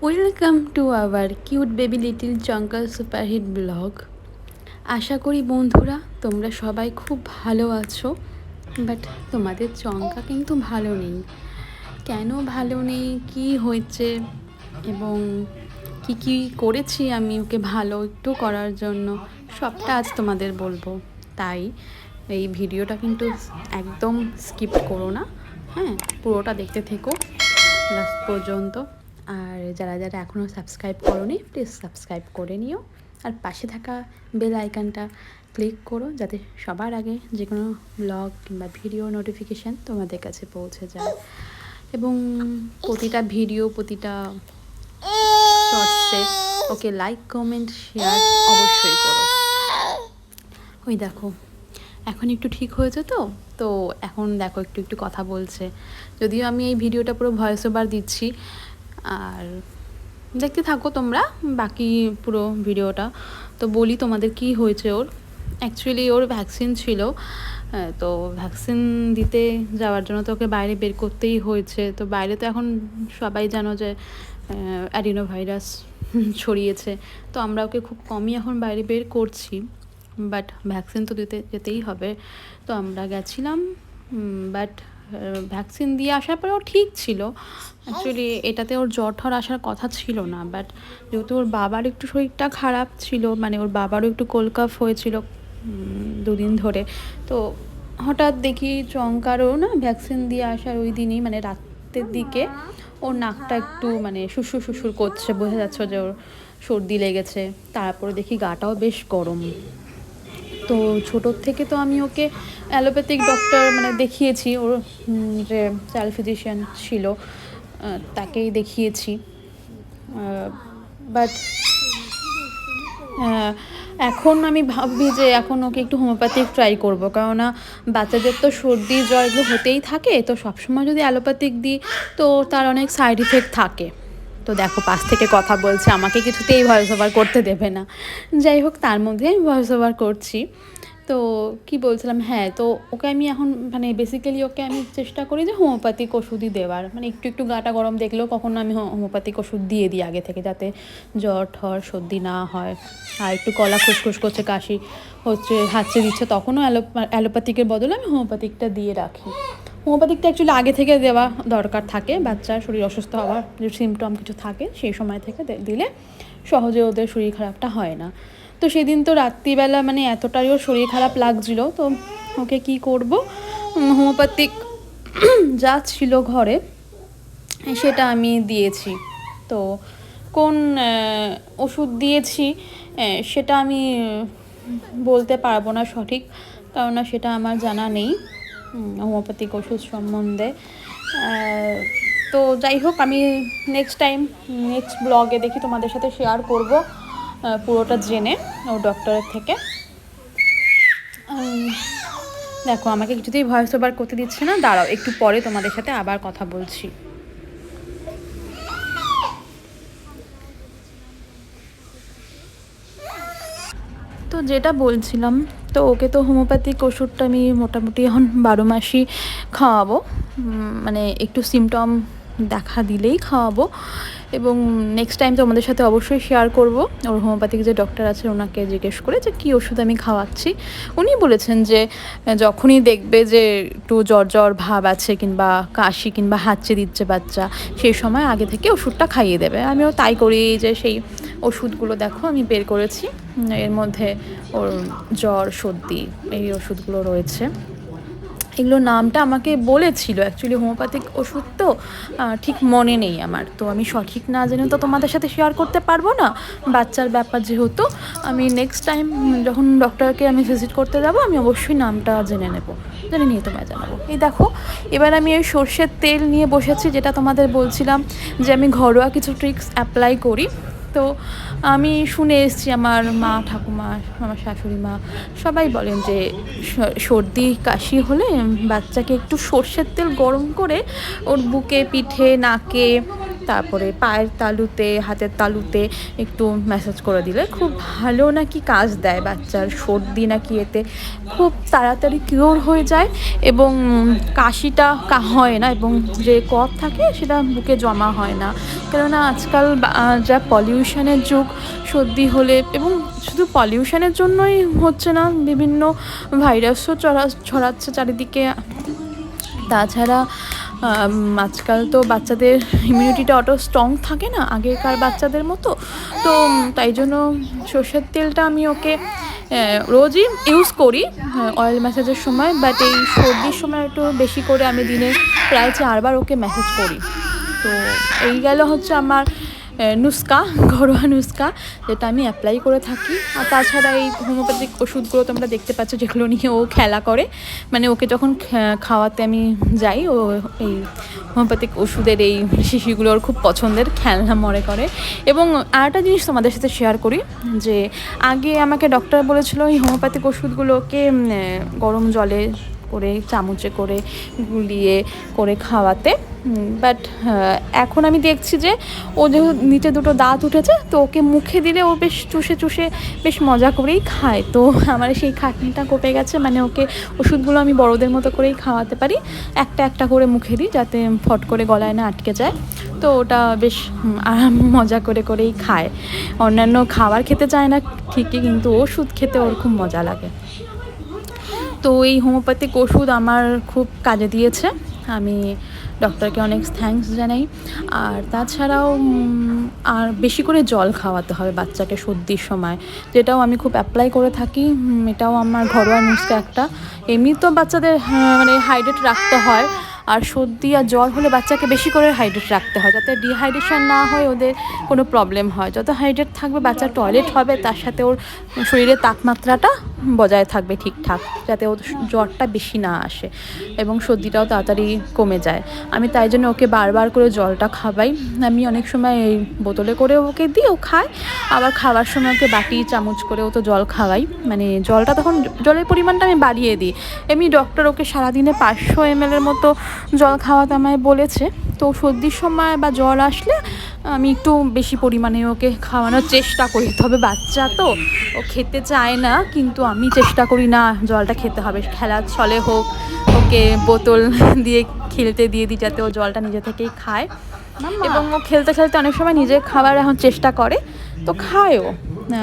Welcome to our cute baby little চঙ্কাল superhit blog. আশা করি বন্ধুরা তোমরা সবাই খুব ভালো আছো, বাট তোমাদের চঙ্কা কিন্তু ভালো নেই। কেন ভালো নেই, কি হয়েছে এবং কি কি করেছি আমি ওকে ভালো একটু করার জন্য, সবটা আজ তোমাদের বলবো। তাই এই ভিডিওটা কিন্তু একদম স্কিপ করো না, হ্যাঁ, পুরোটা দেখতে থেকো লাস্ট পর্যন্ত। আর যারা যারা এখনও সাবস্ক্রাইব করোনি প্লিজ সাবস্ক্রাইব করে নিও, আর পাশে থাকা বেল আইকনটা ক্লিক করো যাতে সবার আগে যে কোনো ব্লগ কিংবা ভিডিও নোটিফিকেশান তোমাদের কাছে পৌঁছে যায়। এবং প্রতিটা ভিডিও, প্রতিটা শর্টসে ওকে লাইক, কমেন্ট, শেয়ার অবশ্যই করো। ওই দেখো এখন একটু ঠিক হয়েছে তো তো এখন দেখো একটু একটু কথা বলছে, যদিও আমি এই ভিডিওটা পুরো ভয়েস ওভার দিচ্ছি। আর দেখতে থাকো তোমরা বাকি পুরো ভিডিওটা। তো বলি তোমাদের কি হয়েছে ওর। অ্যাকচুয়ালি ওর ভ্যাকসিন ছিল, তো ভ্যাকসিন দিতে যাওয়ার জন্য তো ওকে বাইরে বের করতেই হয়েছে। তো বাইরে তো এখন সবাই জানো যে অ্যাডিনো ভাইরাস ছড়িয়েছে, তো আমরা ওকে খুব কমই এখন বাইরে বের করছি, বাট ভ্যাকসিন তো দিতে যেতেই হবে। তো আমরা গেছিলাম, বাট ভ্যাকসিন দিয়ে আসার পরে ও ঠিক ছিল। অ্যাকচুয়ালি এটাতে ওর জ্বর ঠর আসার কথা ছিল না, বাট যেহেতু ওর বাবার একটু শরীরটা খারাপ ছিল, মানে ওর বাবারও একটু কোল্ড কাফ হয়েছিল দুদিন ধরে, তো হঠাৎ দেখি চঙ্কারও না ভ্যাকসিন দিয়ে আসার ওই দিনই মানে রাতের দিকে ওর নাকটা একটু মানে শুশুর শুশুর করছে, বোঝা যাচ্ছে যে ওর সর্দি লেগেছে। তারপরে দেখি গাটাও বেশ গরম। তো ছোটোর থেকে তো আমি ওকে অ্যালোপ্যাথিক ডক্টর মানে দেখিয়েছি, ওর যে চাইল্ড ফিজিশিয়ান ছিল তাকেই দেখিয়েছি, বাট এখন আমি ভাবি যে এখন ওকে একটু হোমিওপ্যাথিক ট্রাই করবো, কেননা বাচ্চাদের তো সর্দি জ্বর এগুলো হতেই থাকে, তো সবসময় যদি অ্যালোপ্যাথিক দিই তো তার অনেক সাইড ইফেক্ট থাকে। তো দেখো পাশ থেকে কথা বলছে, আমাকে কিছুতেই ভয়েস ওভার করতে দেবে না। যাই হোক, তার মধ্যে আমি ভয়েস ওভার করছি। তো কি বলছিলাম, হ্যাঁ, তো ওকে আমি এখন মানে বেসিক্যালি ওকে আমি চেষ্টা করি যে হোমিওপ্যাথিক ওষুধই দেওয়ার, মানে একটু একটু গাটা গরম দেখলেও কখনো আমি হোমিওপ্যাথিক ওষুধ দিয়ে দিই আগে থেকে, যাতে জ্বর ঠর সর্দি না হয়। আর একটু গলা খুসখুস করছে, কাশি হচ্ছে, হাঁচি দিচ্ছে, তখনও অ্যালোপ্যাথিকের বদলে আমি হোমিওপ্যাথিকটা দিয়ে রাখি। হোমিওপ্যাথিকটা অ্যাকচুয়ালি আগে থেকে দেওয়া দরকার থাকে, বাচ্চার শরীর অসুস্থ হওয়ার যে সিমটম কিছু থাকে সেই সময় থেকে দিলে সহজে ওদের শরীর খারাপটা হয় না। তো সেদিন তো রাত্রিবেলা মানে এতটাই ওর শরীর খারাপ লাগছিল, তো ওকে কি করব, হোমিওপ্যাথিক যা ছিল ঘরে সেটা আমি দিয়েছি। তো কোন ওষুধ দিয়েছি সেটা আমি বলতে পারবো না সঠিক, কেননা সেটা আমার জানা নেই হোমিওপ্যাথিক ওষুধ সম্বন্ধে। তো যাই হোক, আমি নেক্সট ব্লগে দেখি তোমাদের সাথে শেয়ার করব পুরোটা জেনে ও ডক্টরের থেকে। দেখো আমাকে কিছুতেই ভয়েস ওভার করতে দিচ্ছে না, দাঁড়াও একটু পরে তোমাদের সাথে আবার কথা বলছি। তো যেটা বলছিলাম, তো ওকে তো হোমিওপ্যাথিক ওষুধটা আমি মোটামুটি এখন 12 মাসই খাওয়াবো, মানে একটু সিমটম দেখা দিলেই খাওয়াবো। এবং নেক্সট টাইম তো আমাদের সাথে অবশ্যই শেয়ার করব। ওর হোমিওপ্যাথিক যে ডক্টর আছে ওনাকে জিজ্ঞেস করে যে কী ওষুধ আমি খাওয়াচ্ছি। উনি বলেছেন যে যখনই দেখবে যে একটু জ্বর জ্বর ভাব আছে কিংবা কাশি কিংবা হাঁচি দিচ্ছে বাচ্চা, সেই সময় আগে থেকে ওষুধটা খাইয়ে দেবে। আমিও তাই করি, যে সেই ওষুধগুলো দেখো আমি বের করেছি, এর মধ্যে ওর জ্বর সর্দি এই ওষুধগুলো রয়েছে। এগুলোর নামটা আমাকে বলেছিল, অ্যাকচুয়ালি হোমিওপ্যাথিক ওষুধ তো ঠিক মনে নেই আমার, তো আমি সঠিক না জেনে তো তোমাদের সাথে শেয়ার করতে পারবো না। বাচ্চার ব্যাপার যেহেতু, আমি নেক্সট টাইম যখন ডক্টরকে আমি ভিজিট করতে যাব আমি অবশ্যই নামটা জেনে নিয়ে তোমায় জানাবো। এই দেখো এবার আমি ওই সর্ষের তেল নিয়ে বসেছি, যেটা তোমাদের বলছিলাম যে আমি ঘরোয়া কিছু ট্রিক্স অ্যাপ্লাই করি। তো আমি শুনে এসেছি আমার মা ঠাকুমা, আমার শাশুড়ি মা সবাই বলেন যে সর্দি কাশি হলে বাচ্চাকে একটু সর্ষের তেল গরম করে ওর বুকে পিঠে নাকে তারপরে পায়ের তালুতে, হাতের তালুতে একটু ম্যাসাজ করে দিলে খুব ভালো নাকি কাজ দেয়। বাচ্চার সর্দি নাকি এতে খুব তাড়াতাড়ি কিওর হয়ে যায় এবং কাশিটা হয় না, এবং যে কফ থাকে সেটা বুকে জমা হয় না। কেননা আজকাল যা পলিউশনের যুগ, সর্দি হলে, এবং শুধু পলিউশনের জন্যই হচ্ছে না, বিভিন্ন ভাইরাসও ছড়াচ্ছে চারিদিকে। তাছাড়া আজকাল তো বাচ্চাদের ইমিউনিটিটা অত স্ট্রং থাকে না আগেকার বাচ্চাদের মতো। তো তাই জন্য সর্ষের তেলটা আমি ওকে রোজই ইউজ করি অয়েল ম্যাসাজের সময়, বাট এই সর্দির সময় একটু বেশি করে আমি দিনে প্রায় 4বার ওকে ম্যাসাজ করি। তো এই গেল হচ্ছে আমার নুস্কা, ঘরোয়া নুস্কা, যেটা আমি অ্যাপ্লাই করে থাকি। আর তাছাড়া এই হোমিওপ্যাথিক ওষুধগুলো তোমরা দেখতে পাচ্ছ, যেগুলো নিয়ে ও খেলা করে, মানে ওকে যখন খাওয়াতে আমি যাই, ও এই হোমিওপ্যাথিক ওষুধের এই শিশিগুলো ওর খুব পছন্দের, খেলনা মনে করে। এবং আরেকটা জিনিস তোমাদের সাথে শেয়ার করি, যে আগে আমাকে ডক্টর বলেছিল এই হোমিওপ্যাথিক ওষুধগুলোকে গরম জলে করে চামচে করে গুলিয়ে করে খাওয়াতে, বাট এখন আমি দেখছি যে ও যে নিচে দুটো দাঁত উঠেছে, তো ওকে মুখে দিলে ও বেশ চুষে চুষে বেশ মজা করেই খায়। তো আমার সেই খাটনিটা কমে গেছে, মানে ওকে ওষুধগুলো আমি বড়দের মতো করেই খাওয়াতে পারি, একটা একটা করে মুখে দিই যাতে ফট করে গলায় না আটকে যায়। তো ওটা বেশ মজা করে করেই খায়। অন্যান্য খাবার খেতে চায় না ঠিকই, কিন্তু ওষুধ খেতে ওর খুব মজা লাগে। তো এই হোমিওপ্যাথিক ওষুধ আমার খুব কাজে দিয়েছে, আমি ডক্টরকে অনেক থ্যাঙ্কস জানাই। আর তাছাড়াও আর বেশি করে জল খাওয়াতে হবে বাচ্চাকে সর্দির সময়, যেটাও আমি খুব অ্যাপ্লাই করে থাকি। এটাও আমার ঘরোয়া নুস্খা একটা। এমনি তো বাচ্চাদের মানে হাইড্রেট রাখতে হয়, আর সর্দি আর জ্বর হলে বাচ্চাকে বেশি করে হাইড্রেট রাখতে হয়, যাতে ডিহাইড্রেশন না হয়, ওদের কোনো প্রবলেম হয়। যত হাইড্রেট থাকবে বাচ্চা টয়লেট হবে, তার সাথে ওর শরীরের তাপমাত্রাটা বজায় থাকবে ঠিকঠাক, যাতে ওর জ্বরটা বেশি না আসে এবং সর্দিটাও তাড়াতাড়ি কমে যায়। আমি তাই জন্য ওকে বারবার করে জলটা খাওয়াই। আমি অনেক সময় এই বোতলে করে ওকে দিই, ও খায়, আবার খাওয়ার সময় ওকে বাটি চামচ করেও তো জল খাওয়াই, মানে জলটা তখন জলের পরিমাণটা আমি বাড়িয়ে দিই। এমনি ডক্টর ওকে সারাদিনে 500 ml মতো জল খাওয়াতে আমায় বলেছে। তো সর্দির সময় বা জ্বর আসলে আমি একটু বেশি পরিমাণে ওকে খাওয়ানোর চেষ্টা করি। তবে বাচ্চা তো, ও খেতে চায় না, কিন্তু আমি চেষ্টা করি না জলটা খেতে হবে, খেলার ছলে হোক ওকে বোতল দিয়ে খেলতে দিয়ে দিই, যাতে ও জলটা নিজে থেকেই খায়। এবং ও খেলতে খেলতে অনেক সময় নিজে খাবার এখন চেষ্টা করে, তো খায়ও।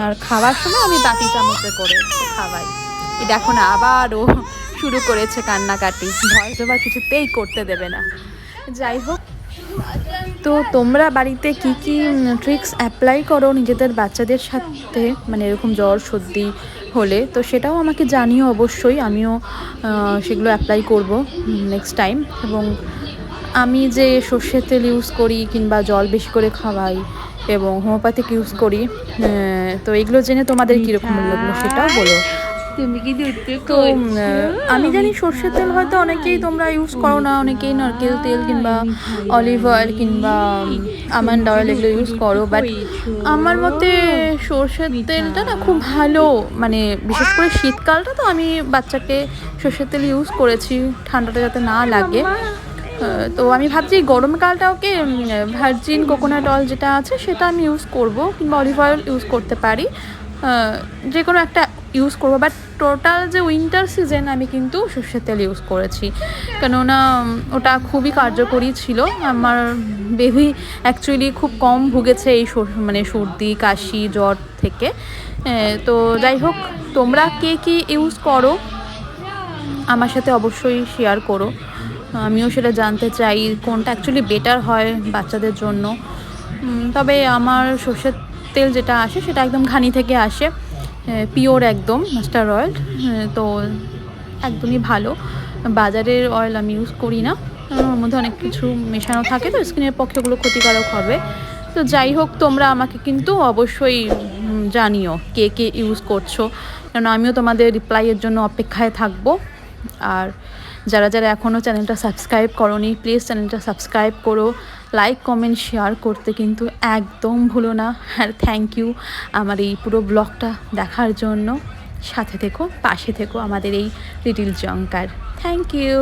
আর খাওয়ার সময় আমি বাটি চামচে করে খাওয়াই। এই দেখো না, আবার ও শুরু করেছে কান্নাকাটি, ভয়েস ওভার কিছুতেই করতে দেবে না। যাই হোক, তো তোমরা বাড়িতে কি কি ট্রিক্স অ্যাপ্লাই করো নিজেদের বাচ্চাদের সাথে, মানে এরকম জ্বর সর্দি হলে, তো সেটাও আমাকে জানিও অবশ্যই। আমিও সেগুলো অ্যাপ্লাই করব নেক্সট টাইম। এবং আমি যে সর্ষের তেল ইউজ করি কিংবা জল বেশি করে খাওয়াই এবং হোমিওপ্যাথিক ইউজ করি, তো এগুলো জেনে তোমাদের কীরকম লাগলো সেটাও বলো। তুমি কি তো আমি জানি সর্ষের তেল হয়তো অনেকেই তোমরা ইউজ করো না, অনেকেই নারকেল তেল কিংবা অলিভ অয়েল কিংবা আমন্ড অয়েল এগুলো ইউজ করো, বাট আমার মতে সর্ষের তেলটা না খুব ভালো, মানে বিশেষ করে শীতকালটা তো আমি বাচ্চাকে সর্ষের তেল ইউজ করেছি ঠান্ডাটা যাতে না লাগে। তো আমি ভাবছি গরমকালটা ওকে ভার্জিন কোকোনাট অয়েল যেটা আছে সেটা আমি ইউজ করব, কিংবা অলিভ অয়েল ইউজ করতে পারি, যে কোনো একটা ইউজ করবো। বাট টোটাল যে উইন্টার সিজন আমি কিন্তু সর্ষের তেল ইউজ করেছি, কেননা ওটা খুবই কার্যকরী ছিল। আমার বেবি অ্যাকচুয়ালি খুব কম ভুগেছে এই মানে সর্দি কাশি জ্বর থেকে। তো যাই হোক, তোমরা কে কী ইউজ করো আমার সাথে অবশ্যই শেয়ার করো, আমিও সেটা জানতে চাই কোনটা অ্যাকচুয়ালি বেটার হয় বাচ্চাদের জন্য। তবে আমার সর্ষের তেল যেটা আসে সেটা একদম ঘানি থেকে আসে, পিওর একদম মাস্টার অয়েল, তো একদমই ভালো। বাজারের অয়েল আমি ইউজ করি না, ওর মধ্যে অনেক কিছু মেশানো থাকে, তো স্কিনের পক্ষে ওগুলো ক্ষতিকারক হবে। তো যাই হোক, তোমরা আমাকে কিন্তু অবশ্যই জানিও কে কে ইউজ করছো, কারণ আমিও তোমাদের রিপ্লাইয়ের জন্য অপেক্ষায় থাকবো। আর যারা যারা এখনও চ্যানেলটা সাবস্ক্রাইব করোনি, প্লিজ চ্যানেলটা সাবস্ক্রাইব করো, লাইক কমেন্ট শেয়ার করতে কিন্তু একদম ভুলো না। আর থ্যাংক ইউ আমার এই পুরো ব্লগটা দেখার জন্য। সাথে থেকো, পাশে থেকো আমাদের এই লিটল জঙ্কার। Thank you.